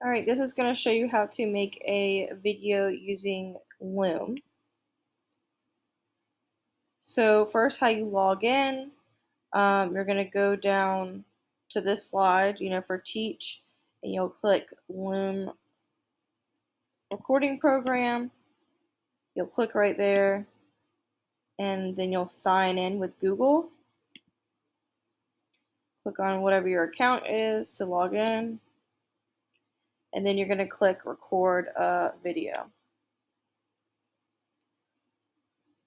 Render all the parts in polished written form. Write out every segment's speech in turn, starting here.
Alright, this is going to show you how to make a video using Loom. So first, how you log in, you're going to go down to this slide, for teach, and you'll click Loom recording program. You'll click right there, and then you'll sign in with Google. Click on whatever your account is to log in, and then you're going to click record a video.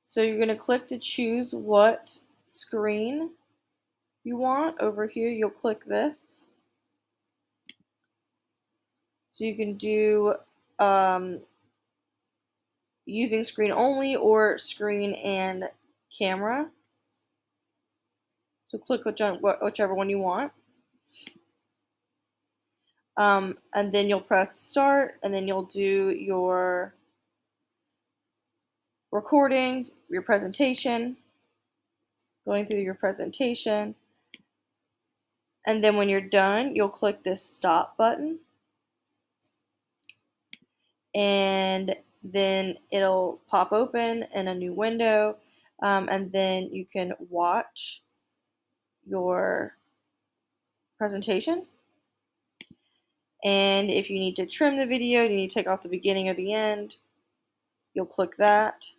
So you're going to click to choose what screen you want. Over here, you'll click this. So you can do using screen only or screen and camera. So click whichever one you want. And then you'll press start, and then you'll do your recording, your presentation, going through your presentation. And then when you're done, you'll click this stop button. And then it'll pop open in a new window, and then you can watch your presentation. And if you need to trim the video, you need to take off the beginning or the end, you'll click that,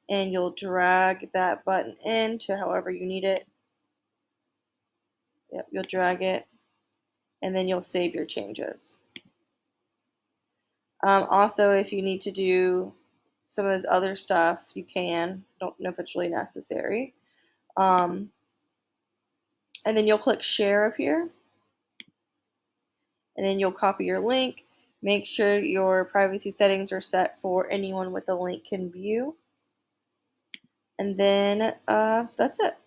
and you'll drag that button in to however you need it. Yep, you'll drag it, and then you'll save your changes. Also, if you need to do some of this other stuff, you can. Don't know if it's really necessary. And then you'll click share up here, and then you'll copy your link. Make sure your privacy settings are set for anyone with a link can view. And then that's it.